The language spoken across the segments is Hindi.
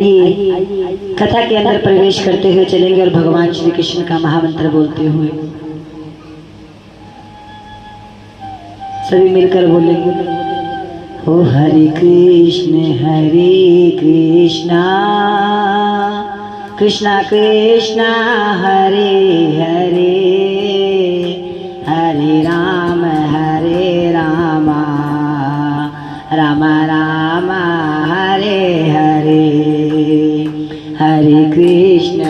ये कथा के अंदर प्रवेश करते हुए चलेंगे और भगवान श्री कृष्ण का महामंत्र बोलते हुए सभी मिलकर बोलेंगे। हो हरे कृष्ण कृष्णा कृष्णा हरे हरे हरे राम राम राम हरे हरे हरे कृष्ण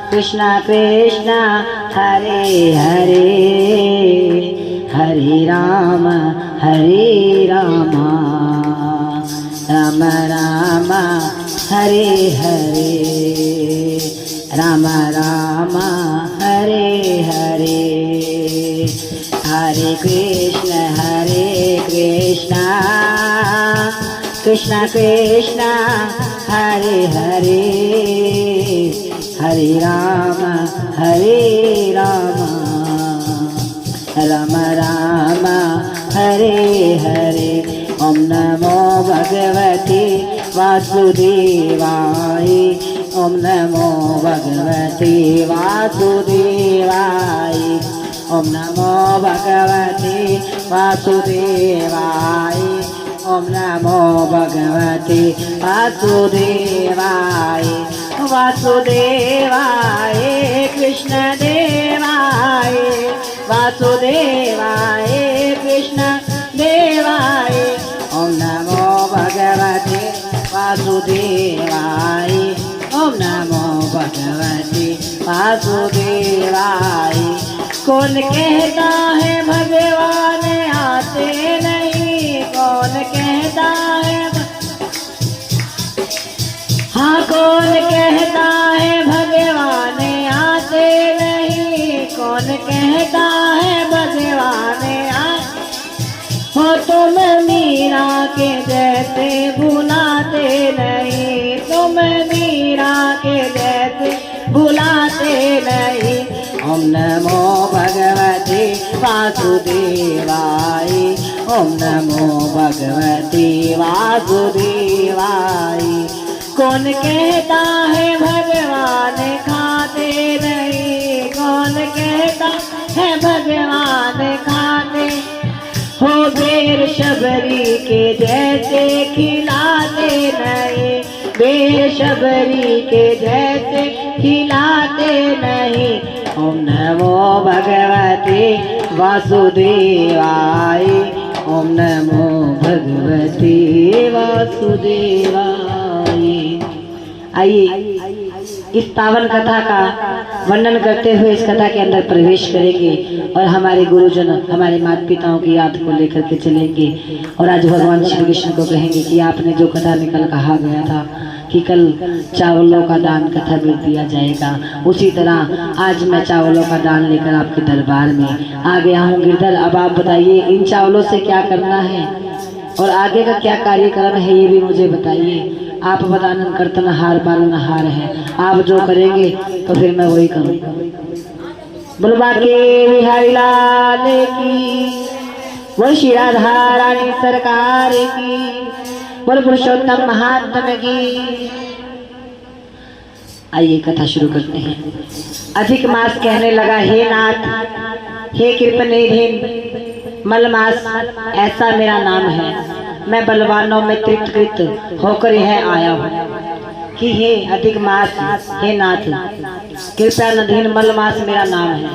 कृष्णा कृष्णा हरे हरे हरे राम राम राम हरे हरे राम राम हरे हरे हरे कृष्ण कृष्णा कृष्णा हरे हरे हरे राम राम राम हरे हरे। ओम नमो भगवते वासुदेवाय ओम नमो भगवते वासुदेवाय ओम नमो भगवते वासुदेवाय ओम नमो भगवते वासुदेवाय वासुदेवाय कृष्ण देवाय वासुदेवाय कृष्ण देवाय ओम नमो भगवते वासुदेवाय ओम नमो भगवते वासुदेवाय। कौन कहता है भगवान आते नहीं, कौन कहता है हाँ कौन कहता है भगवान आते नहीं, कौन कहता है भगवान हो तुम मीरा के जैसे भुलाते नहीं, तुम मीरा के जैसे भुलाते नहीं। ओम नमो भगवते वासुदेवाय ओम नमो भगवते वासुदेवाय। कौन कहता है भगवान खाते नहीं, कौन कहता है भगवान खाते हो बेर शबरी के जैसे खिलाते नहीं, बेर शबरी के जैसे खिलाते नहीं। ओम नमो भगवते वासुदेवाय ओम नमो भगवते वासुदेवाय। आइए इस पावन कथा का वर्णन करते हुए इस कथा के अंदर प्रवेश करेंगे और हमारे गुरुजन हमारे माता पिताओं की याद को लेकर के चलेंगे और आज भगवान श्री कृष्ण को कहेंगे कि आपने जो कथा में कल कहा गया था कि कल चावलों का दान कथा में दिया जाएगा, उसी तरह आज मैं चावलों का दान लेकर आपके दरबार में आ गया हूँ। गिरधर अब आप बताइए इन चावलों से क्या करना है और आगे का क्या कार्यक्रम है ये भी मुझे बताइए। आप बदानन कीर्तनहार पालनहार है, आप जो करेंगे तो फिर मैं वही करूँगा। बुलबा के बिहारी लाल की, वो श्री राधा रानी सरकार की, बोल पुरुषोत्तम महात्मा की। आइए कथा शुरू करते हैं। अधिक मास कहने लगा, हे नाथ हे कृपनिधि मलमास ऐसा मेरा नाम है, मैं बलवानों में तृप्त होकर यह आया हूँ कि हे अधिक मास हे नाथ कृपया निधि मलमास मेरा नाम है,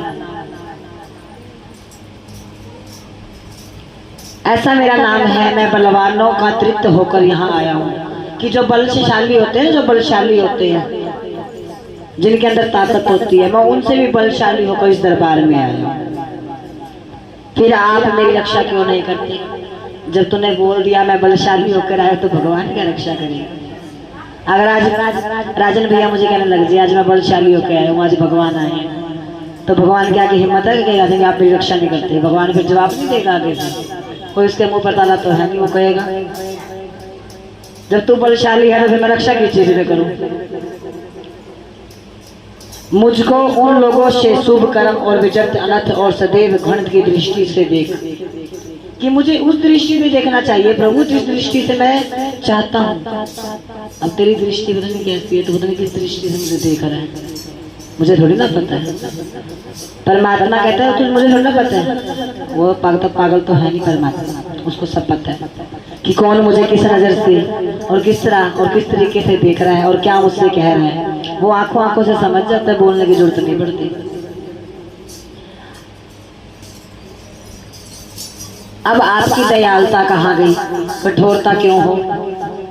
ऐसा मेरा नाम है। मैं बलवानों का तृप्त होकर यहाँ आया हूँ कि जो बलशाली होते हैं, जो बलशाली होते हैं जिनके अंदर ताकत होती है, मैं उनसे भी बलशाली होकर इस दरबार में आया हूँ। फिर आप मेरी रक्षा क्यों नहीं करते? जब तूने बोल दिया मैं बलशाली होकर आया तो भगवान क्या रक्षा करेगा? अगर आज राजन भैया मुझे कहने लग जाए आज मैं बलशाली होकर आया हूँ, आज भगवान आए हैं, तो भगवान क्या की हिम्मत है कि आप मेरी रक्षा नहीं करते? भगवान फिर जवाब नहीं देगा आगे से, कोई उसके मुंह पर ताला तो है नहीं, वो कहेगा जब तू बलशाली है तो फिर मैं रक्षा की चीज में करूं। मुझको उन लोगों से शुभ कर्म और विजत अनर्थ और सदैव घृणित की दृष्टि से देख, कि मुझे उस दृष्टि से देखना चाहिए प्रभु जिस दृष्टि से मैं चाहता हूँ। अब तेरी दृष्टि पता नहीं कैसी है, तो पता नहीं किस दृष्टि से मुझे देख रहा है, मुझे थोड़ी ना पता है। परमात्मा कहता है तुझे मुझे थोड़ी ना पता है, वो पागल तो है नहीं परमात्मा, उसको सब पता है कि कौन मुझे किस नजर से और किस तरह और किस तरीके से देख रहा है और क्या मुझसे कह रहा है। वो आंखों से समझ जाता है, बोलने की जरूरत नहीं पड़ती। अब आपकी दयालुता कहाँ गई, कठोरता क्यों हो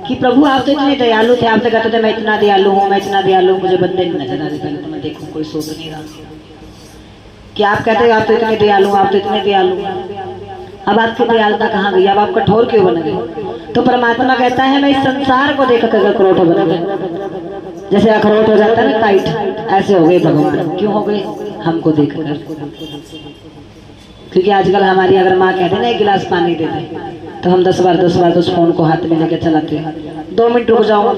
कि प्रभु आप तो इतने दयालु थे, आप तो कहते थे मैं इतना दयालु हूँ, मैं इतना दयालु हूँ, मुझे बंदे नहीं नजर आ रहे। पहले तो मैं देखूं कोई सोच नहीं रहा कि आप कहते हो आप तो इतने दयालु, आप तो इतने दयालु। अब आपकी दयालुता कहाँ गई, अब आप कठोर क्यों बन गए। तो परमात्मा कहता है मैं इस संसार को देख कर कठोर बन गए, जैसे अखरोट हो जाता है ना टाइट, ऐसे हो गए भगवान। क्यों हो गए, हमको देखकर। क्योंकि आजकल हमारी अगर माँ कहते ना एक गिलास पानी दे दे, तो हम 10 बार उस फोन को हाथ में लेके चलाते हैं। 2 मिनट रुक जाओ,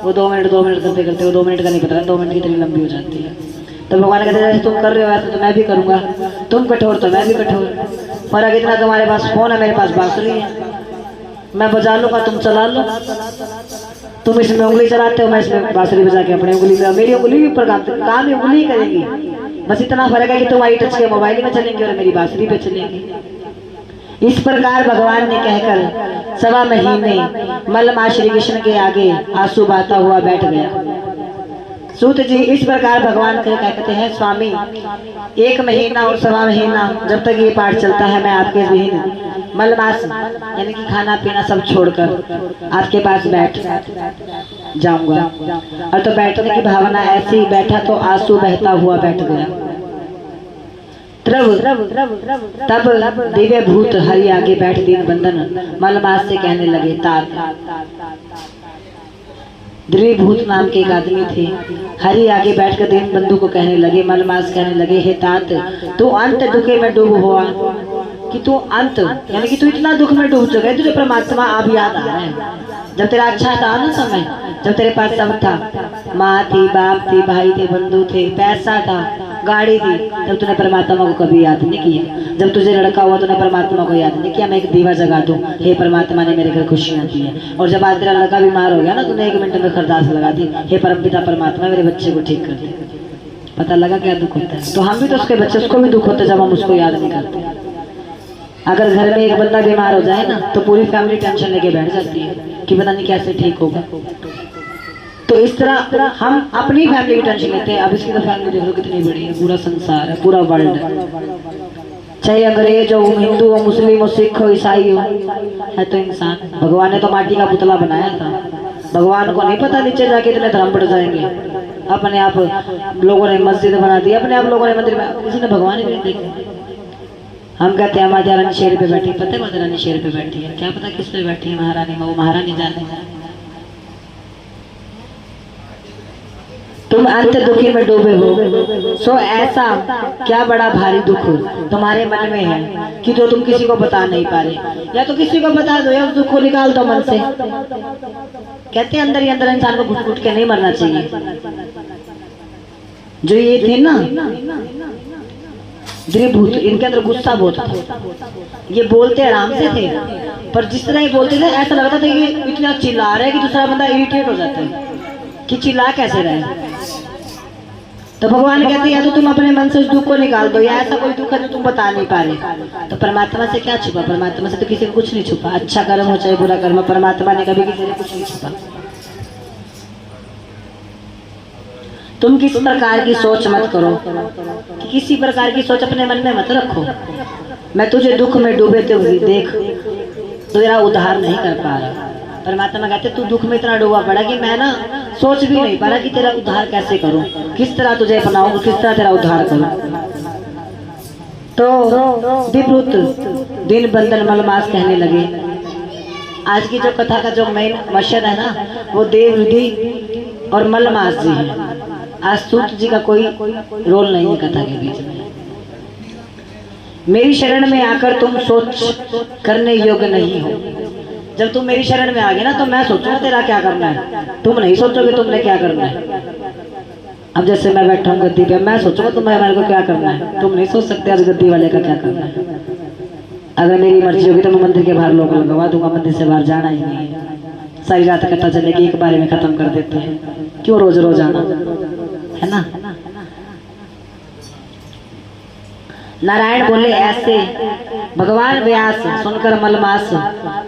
वो 2 मिनट करते करते वो 2 मिनट का नहीं पता, 2 मिनट कितनी लंबी हो जाती है। तो भगवान कहते हैं जैसे तुम कर रहे हो ऐसा तो मैं भी करूंगा, तुम कठोर तो मैं भी कठोर। फर्क इतना तुम्हारे पास फोन है, मेरे पास बांसुरी है, मैं बजा लूंगा तुम चला लो। तुम इसमें उंगली चलाते हो, मैं इसमें बांसुरी बजा के अपनी उंगली में, मेरी उंगली भी ऊपर काम उंगली करेगी। बस इतना फर्क है कि तुम आई टच के मोबाइल में चलेंगे और मेरी बांसुरी पे चलेंगे। इस प्रकार भगवान ने कहकर 1.25 महीने मलमा श्री कृष्ण के आगे आंसू बहाता हुआ बैठ गया। सूत जी इस प्रकार भगवान को कहते हैं स्वामी 1 महीना और 1.25 महीना जब तक ये पाठ चलता है मैं आपके विहीन मलमास यानी कि खाना पीना सब छोड़कर आपके पास बैठ जाऊंगा। और तो बैठने की भावना ऐसी ही बैठा तो आंसू बहता हुआ बैठ गया। तब दिव्य भूत हरि आगे बैठ दीन बंधन मलमास से कहने लगे तात। दिव्य भूत नाम के एक आदमी थे, हरि आगे बैठकर दीन बंधु को कहने लगे, मलमास कहने लगे हे तात तू अंत दुखे में डूब हुआ कि तू अंत यानी कि तू इतना दुख में डूब चुका है, तुझे परमात्मा अब याद आ रहा है। जब तेरा अच्छा था ना समय, जब तेरे पास सब था, माँ थी, बाप थी, भाई थे, बंधु थे, पैसा था, गाड़ी थी, तब तूने परमात्मा को कभी याद नहीं किया। जब तुझे लड़का हुआ तूने परमात्मा को याद नहीं किया, मैं एक दीवा जगा दूं, हे परमात्मा ने मेरे घर खुशियां दी है। और जब आज तेरा लड़का बीमार हो गया ना, तूने 1 मिनट में खरदास लगा दी, हे परमपिता परमात्मा मेरे बच्चे को ठीक कर दे। पता लगा क्या दुख होता है। तो हम भी तो उसके बच्चे, उसको भी दुख होता है जब हम उसको याद नहीं करते। अगर घर में एक बंदा बीमार हो जाए ना, तो पूरी फैमिली टेंशन लेके बैठ जाती है कि पता नहीं कैसे ठीक होगा। तो इस तरह हम अपनी फैमिली की टेंशन लेते हैं। अब इसकी तो फैमिली देख लो कितनी बड़ी है, पूरा संसार है, पूरा वर्ल्ड है, चाहे अंग्रेज हो, हिंदू हो, मुस्लिम हो, सिख हो, ईसाई हो, है तो इंसान। भगवान ने तो माटी का पुतला बनाया था, भगवान को नहीं पता नीचे जाके इतने धर्म बढ़ जाएंगे। अपने आप लोगों ने मस्जिद बना दी, अपने आप लोगों ने मंदिर में, किसी ने भगवान ही नहीं देखा। हम कहते हैं माता रानी शेर पे बैठी, पता है माता रानी शेर पे बैठी है, क्या पता किस पे बैठी है महारानी, वो महारानी जाने। तुम अंत दुखी में डूबे हो, सो ऐसा क्या बड़ा भारी दुख तुम्हारे मन में है कि जो तुम किसी को बता नहीं पा रहे। या तो किसी को बता दो या उस दुख को निकाल दो मन से। कहते हैं अंदर ही अंदर इंसान को घुट घुट के नहीं मरना चाहिए। जो ये थे ना द्रिभूत, इनके अंदर गुस्सा बहुत था। ये बोलते आराम से थे, पर जिस तरह ये बोलते थे ऐसा लगता था कि इतना चिल्ला रहे कि दूसरा बंदा इरिटेट हो जाता है कि चिल्ला कैसे रहे। तो भगवान कहते हैं या तो तुम अपने मन से उस दुख को निकाल दो, या ऐसा कोई दुख है जो तुम बता नहीं पा रहे। तो परमात्मा से क्या छुपा, परमात्मा से तो किसी को कुछ नहीं छुपा। अच्छा कर्म हो चाहे बुरा कर्म, परमात्मा ने कभी किसी से कुछ नहीं छुपा। तुम किस प्रकार की सोच मत करो, कि किसी प्रकार की सोच अपने मन में मत रखो। मैं तुझे दुख में डूबे तो देख तो तेरा उद्धार नहीं कर पा रहा। परमात्मा कहते तू दुख में इतना डूबा पड़ा कि मैं ना सोच भी नहीं पा रहा कि तेरा उद्धार कैसे करूं, किस तरह तुझे अपनाऊं, किस तरह तेरा उद्धार करूं। तो विभूत दिन बंधन मलमास कहने लगे। आज की जो कथा का जो मेन मकसद है ना, वो देव विधि और मलमास जी है। आज सूत जी का कोई रोल नहीं है कथा के बीच में। मेरी शरण में आकर तुम सोच करने योग्य नहीं हो। जब तुम मेरी शरण में आ गए ना, तो मैं सोचूंगा तेरा क्या करना है, तुम नहीं सोचोगे तुमने क्या करना है। अब जैसे मैं बैठा हूँ गद्दी पे, मैं सोचूंगा तुम्हें मेरे को क्या करना है, तुम नहीं सोच सकते आज गद्दी वाले का क्या करना है। अगर मेरी मर्जी होगी तो मैं मंदिर के बाहर लोग लगवा दूंगा, मंदिर से बाहर जाना ही नहीं है। सारी रात कथा चलेगी, एक बारे में खत्म कर देते हैं, क्यों रोज रोज आना, है ना। नारायण बोले ऐसे भगवान व्यास सुनकर मलमास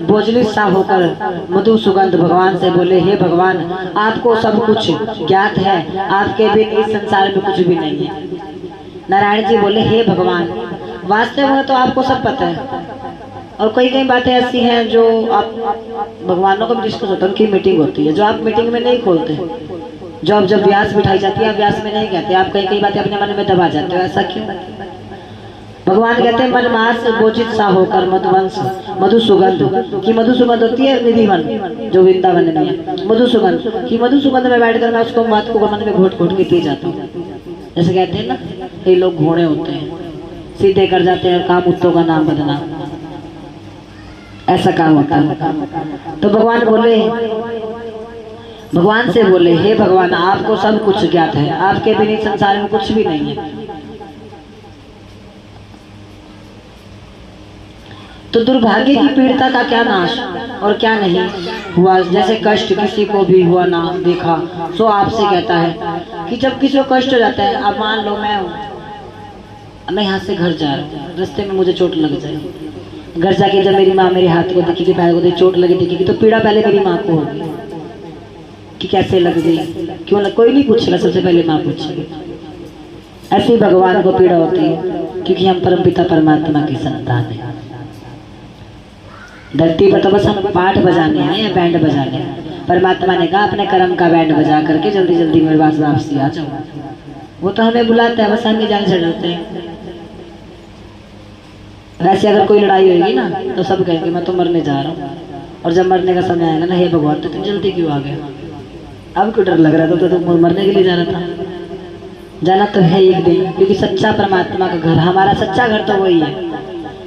बोझली सा होकर मधु सुगंध भगवान से बोले, हे भगवान आपको सब कुछ ज्ञात है, आपके बिन इस संसार में कुछ भी नहीं है। नारायण जी बोले, हे भगवान वास्तव में तो आपको सब पता है, और कई कई बातें ऐसी हैं जो आप भगवानों को भी डिस्कस होता है, उनकी मीटिंग होती है जो आप मीटिंग में नहीं खोलते, जब व्यास बिठाई जाती है आप व्यास में नहीं कहते, आप कई कई बातें अपने मन में दबा जाते हो, ऐसा क्यों। भगवान कहते हैं मनमास बोझित सा होकर मधुवंश मधु सुगंध की, मधु सुगंध होती है निधिवन जो वृंदावन में है, मधु सुगंध की मधु सुगंध में बैठकर मैं उसको बात को मन में घोट घोट के पी जाता हूँ। जैसे कहते हैं ना कई लोग घोड़े होते हैं, सीधे कर जाते हैं काम उत्तों का नाम बदना, ऐसा काम होता है। तो भगवान से बोले, हे भगवान आपको सब कुछ ज्ञात है, आपके बिना संसार में कुछ भी नहीं है। तो दुर्भाग्य की पीड़िता का क्या नाश और क्या नहीं हुआ, जैसे कष्ट किसी को भी हुआ ना देखा सो आपसे कहता है कि जब किसी को कष्ट हो जाता है, अब मान लो मैं यहाँ से घर जा रहा हूँ, रास्ते में मुझे चोट लग जाए, घर जाके जब मेरी माँ मेरे हाथ को देखेगी, पैर को देखेगी, चोट लगी दिखेगी, तो पीड़ा पहले मेरी माँ को होगी कि कैसे लग गई, क्यों लग, कोई नहीं पूछेगा, सबसे पहले माँ पूछेगी। ऐसे ही भगवान को पीड़ा होती है, क्योंकि हम परमपिता परमात्मा की संतान है। धरती पर तो बस हम पाठ बजाने हैं या बैंड बजाने हैं, परमात्मा ने कहा अपने कर्म का बैंड बजा करके जल्दी जल्दी मेरे पास वापसी आ जाओ। वो तो हमें बुलाता है, बस हम ही जान से डरते हैं। वैसे अगर कोई लड़ाई होगी ना तो सब कहेंगे मैं तो मरने जा रहा हूँ, और जब मरने का समय आएगा ना, हे भगवान तो तुम जल्दी क्यों आ गए, अब क्यों डर लग रहा था, तो तुम मरने के लिए जा रहा था। जाना तो है एक दिन, क्योंकि सच्चा परमात्मा का घर, हमारा सच्चा घर तो वही है।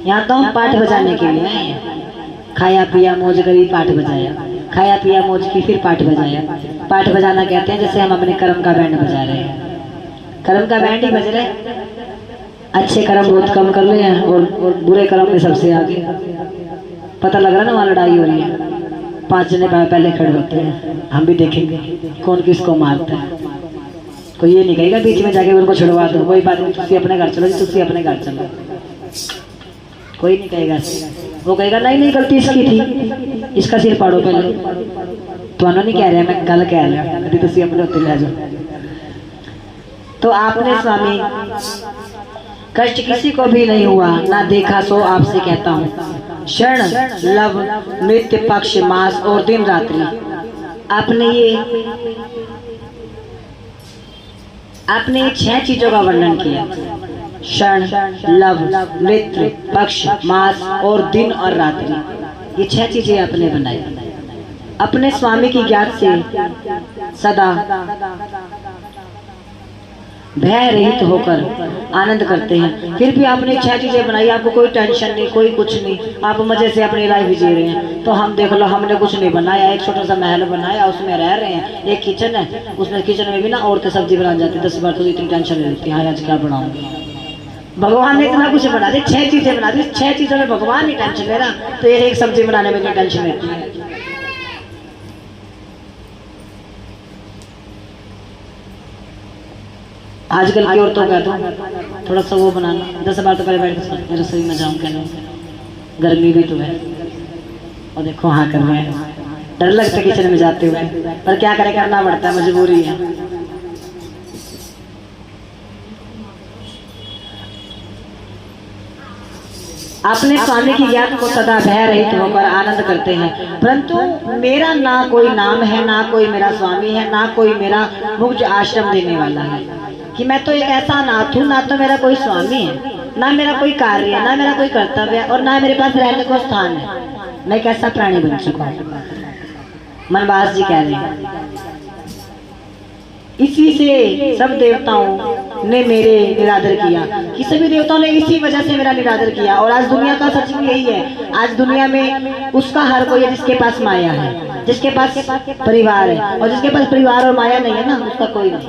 यहाँ तो हम पाठ बजाने के लिए आए हैं, खाया पिया मौज करी पाठ बजाया, खाया पिया मौज की फिर पाठ बजाया। पाठ बजाना कहते हैं जैसे हम अपने कर्म का बैंड बजा रहे हैं, कर्म का बैंड ही बज रहे, अच्छे कर्म बहुत कम कर ले और बुरे कर्म में सबसे आगे। पता लग रहा ना वहाँ लड़ाई हो रही है, 5 जने पहले खड़े होते हैं, हम भी देखेंगे कौन किसको मारता है। कोई ये नहीं कहेगा बीच में जाके उनको छुड़वा दो, वही बात तुसी अपने घर चलो, तुसी अपने घर चलो, कोई नहीं कहेगा। वो कहेगा नहीं गलती इसकी थी, इसका सिर पाड़ो पहले। तो नहीं कह रहे, मैं गल कह रहा, तुसी अपने उत्ते ले जाओ। तो आपने स्वामी कष्ट किसी को भी नहीं हुआ ना देखा, सो आपसे कहता हूँ क्षण लव मृत्यु पक्ष मास और दिन रात्रि, आपने ये 6 चीजों का वर्णन किया, क्षण लव मृत्यु पक्ष मास और दिन और रात्रि, ये 6 चीजें आपने बनाई। अपने स्वामी की ज्ञात से सदा भय रहित होकर आनंद करते हैं। फिर भी आपने 6 चीजें बनाई, आपको कोई टेंशन नहीं, कोई कुछ नहीं, आप मजे से अपनी लाइफ जी रहे हैं। तो हम देख लो, हमने कुछ नहीं बनाया, एक छोटा सा महल बनाया, उसमें रह रहे हैं, एक किचन है, उसमें किचन में भी ना औरतें सब्जी बना जाती, 10 बार तो इतनी टेंशन नहीं रहती, हाँ आज क्या बनाऊंगी। भगवान ने इतना कुछ बना दी, 6 चीजें बना दी, 6 चीजों में भगवान ही टेंशन ले रहा, तो एक सब्जी बनाने में टेंशन रहती है। आजकल की औरतों का तो थोड़ा सा वो बनाना, 10 बार तो पहले बैठ के रसोई में जाऊँ क्या नहीं, गर्मी भी तो है, और देखो हाँ कर रहे हैं, डर लगता है किचन में जाते हुए, पर क्या करें, करना पड़ता है, मजबूरी है। अपने स्वामी की ज्ञान को सदा भय रहित होकर आनंद करते हैं, परंतु मेरा ना कोई नाम है, ना कोई मेरा स्वामी है, ना कोई मेरा मुझ आश्रम देने वाला है, कि मैं तो एक ऐसा नाथ हूँ, ना तो मेरा कोई स्वामी है, ना मेरा कोई कार्य है, ना मेरा कोई कर्तव्य है, और ना मेरे पास रहने को स्थान है। मैं कैसा प्राणी बन चुका हूँ, मनवास जी कह रहे हैं। इसी से सब देवताओं ने मेरे निरादर किया, कि सभी देवताओं ने इसी वजह से मेरा निरादर किया। और आज दुनिया का सच में यही है, आज दुनिया में उसका हर कोई है जिसके पास माया है, जिसके पास परिवार है, और जिसके पास परिवार और माया नहीं है ना, उसका कोई नहीं।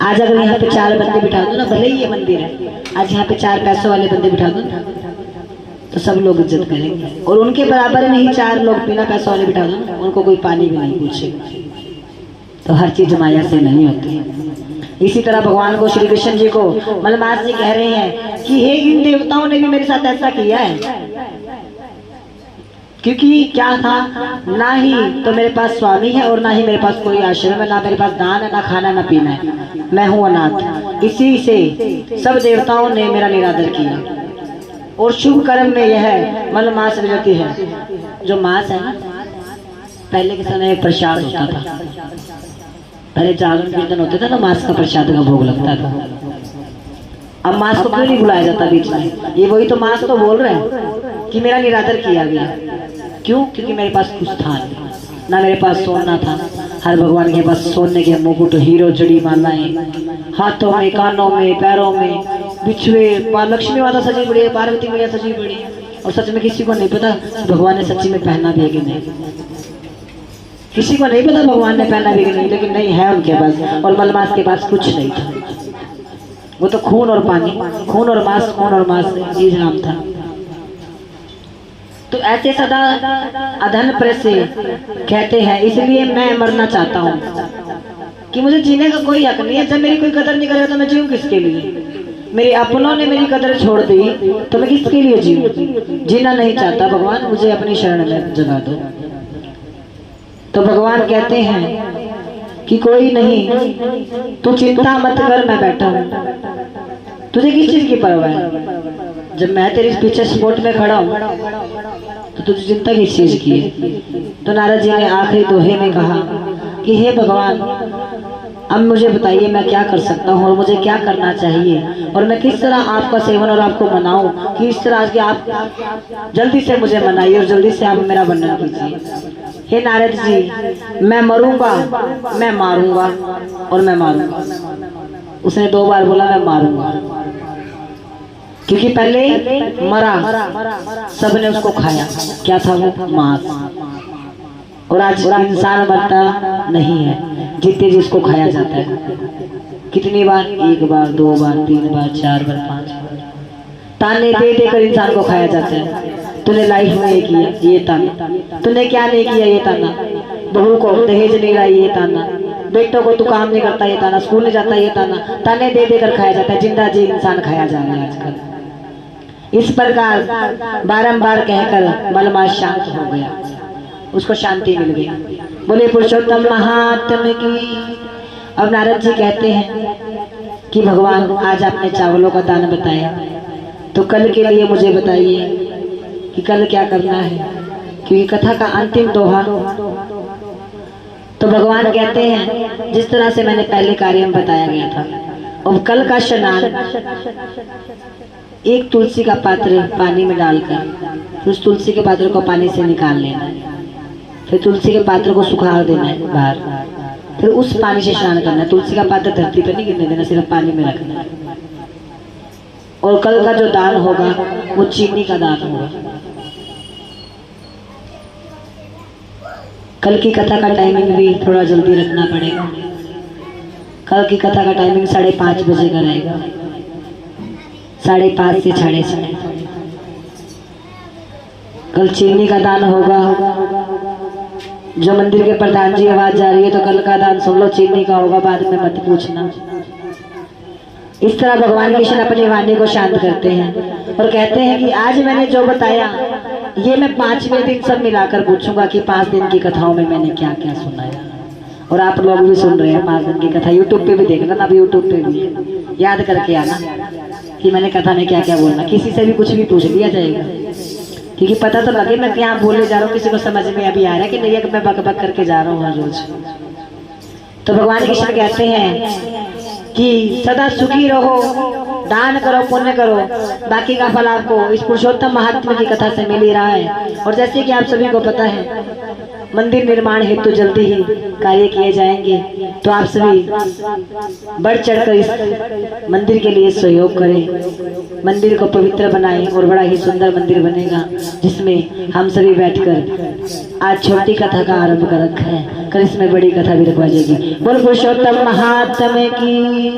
आज अगर यहाँ पे 4 बंदे बिठा दो ना, भले ही ये मंदिर है, आज यहाँ पे 4 पैसों वाले बंदे बिठा दो ना, तो सब लोग इज्जत करेंगे। और उनके बराबर नहीं 4 लोग बिना पैसों वाले बिठा दो ना, उनको कोई पानी भी नहीं पूछेगा। तो हर चीज माया से नहीं होती। इसी तरह भगवान को, श्री कृष्ण जी को मलमास जी कह रहे हैं कि हे इन देवताओं ने भी मेरे साथ ऐसा किया है, क्योंकि क्या था, ना ही तो मेरे पास स्वामी है और ना ही मेरे पास कोई आश्रम है, ना मेरे पास दान है, ना खाना ना पीना है, मैं हूँ अनाथ। इसी से सब देवताओं ने मेरा निरादर किया। और शुभ कर्म में यह मलमास विजती है। जो मांस है ना, पहले के समय एक प्रसाद होता था, पहले जागरण कीर्तन होते थे ना, मांस का प्रसाद का भोग लगता था। अब मांस को क्यों नहीं बुलाया जाता बीच में? ये वही तो मांस तो बोल रहे हैं कि मेरा निरादर किया गया। क्यों? क्योंकि मेरे पास कुछ था नहीं, ना मेरे पास सोना था। हर भगवान के पास सोने के मुकुट, हीरो जड़ी मालाएं, हाथों में, कानों में, पैरों में बिछुए, लक्ष्मी माता सजी पड़ी है, पार्वती मैया सजी पड़ी है। और सच में किसी को नहीं पता भगवान ने सच्ची में पहना भी है कि नहीं, किसी को नहीं पता भगवान ने पहना भी कि नहीं, लेकिन नहीं है उनके पास। और मलमास के पास कुछ नहीं था, वो तो खून और पानी, खून और मांस, खून और मांस, ये नाम था। तो ऐसे सदा अधन पर से कहते हैं, इसलिए मैं मरना चाहता हूँ कि मुझे जीने का कोई हक नहीं है। जब मेरी कोई कदर नहीं करेगा तो मैं जीऊँ किसके लिए? मेरे अपनों ने मेरी कदर छोड़ दी तो मैं किसके लिए जीऊँ? जीना नहीं चाहता, भगवान मुझे अपनी शरण में जगा दो। तो भगवान कहते हैं कि कोई नहीं, तू चिंता मत कर, मैं बैठा हूँ, तुझे किस चीज की परवाह है? जब मैं तेरे पीछे सपोर्ट में खड़ा हूँ तो तुझे चिंता किस चीज की है? तो नारद जी ने आखिरी दोहे में कहा कि हे भगवान, अब मुझे बताइए मैं क्या कर सकता हूँ और मुझे क्या करना चाहिए, और मैं किस तरह आपका सेवन और आपको मनाऊं कि इस तरह कि आप जल्दी से मुझे मनाइए और जल्दी से आप मेरा वर्णन कीजिए। हे नारद जी, मैं मरूंगा, मैं मारूंगा और मैं मारूंगा। उसने 2 बार बोला मैं मारूंगा, क्योंकि पहले मरा, सबने उसको खाया, क्या था वो? मांस। और आज इंसान मरता नहीं है, जितने जिसको खाया जाता है। कितनी बार? 1 बार, 2 बार, 3 बार, 4 बार, 5 बार ताने दे देकर इंसान को खाया जाता है। तूने लाइफ में ये किया, ये ताना, तूने क्या नहीं किया, ये ताना, बहू को दहेज नहीं लाई, ये ताना, बेटों को तू काम नहीं करता, ये ताना, स्कूल नहीं जाता, ये ताना, ताने दे देकर खाया जाता है। जिंदा जी इंसान खाया जा रहा है आजकल। इस प्रकार बारंबार कहकर मलमास शांत हो गया, उसको शांति मिल गई। बोले पुरुषोत्तम महात्म की। अब नारद जी कहते हैं कि भगवान, आज आपने चावलों का दान बताया, तो कल के लिए मुझे बताइए कि कल क्या करना है, क्योंकि कथा का अंतिम दोहा। तो भगवान कहते हैं, जिस तरह से मैंने पहले कार्य में बताया गया था, और कल का स्नान, एक तुलसी का पात्र पानी में डालकर उस तुलसी के पात्र को पानी से निकाल लेना, फिर तुलसी के पात्र को सुखा देना है बाहर, फिर उस पानी से स्नान करना है। तुलसी का पात्र धरती पर नहीं गिरने देना, सिर्फ पानी में रखना है। और कल का जो दान होगा वो चीनी का दान होगा। कल की कथा का टाइमिंग भी थोड़ा जल्दी रखना पड़ेगा। कल की कथा का टाइमिंग 5:30 बजे का रहेगा, 5:30 से 6:30। कल चीनी का दान होगा। जो मंदिर के प्रधान जी आवाज जा रही है, तो कल का दान सुन लो, चीनी का होगा, बाद में मत पूछना। इस तरह भगवान कृष्ण अपनी वाणी को शांत करते हैं और कहते हैं कि आज मैंने जो बताया ये मैं 5वें दिन सब मिलाकर पूछूंगा कि 5 दिन की कथाओं में मैंने क्या क्या सुनाया। और आप लोग भी सुन रहे हैं 5 दिन की कथा, यूट्यूब पे भी देखना ना, अभी यूट्यूब पे भी याद करके आना कि मैंने कथा में क्या क्या बोलना। किसी से भी कुछ भी पूछ लिया जाएगा, क्योंकि पता तो लगे मैं क्या बोले जा रहा हूँ, किसी को समझ में अभी आ रहा है कि नहीं, मैं बक बक करके जा रहा हूँ हर रोज। तो भगवान कृष्ण कहते हैं कि सदा सुखी रहो दान करो, पुण्य करो, बाकी का फल आपको इस पुरुषोत्तम महात्मा की कथा से मिल ही रहा है। और जैसे कि आप सभी को पता है, मंदिर निर्माण हेतु जल्दी ही कार्य किए जाएंगे, तो आप सभी बढ़ चढ़कर इस मंदिर के लिए सहयोग करें, मंदिर को पवित्र बनाएं और बड़ा ही सुंदर मंदिर बनेगा, जिसमें हम सभी बैठकर आज छोटी कथा का आरंभ कर रखा है, कल इसमें बड़ी कथा भी रखवा जाएगी। बोल पुरुषोत्तम महात्मा की,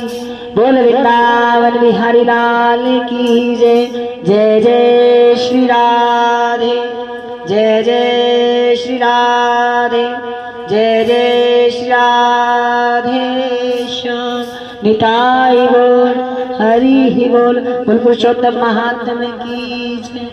बोल वृंदावन बिहारी लाल की जय। जय जय श्री राधे, जय जय श्री राधे, जय जय श्री राधे श्याम। निताई बोल, हरि ही बोल, पुरुषोत्तम महात्मा की जय।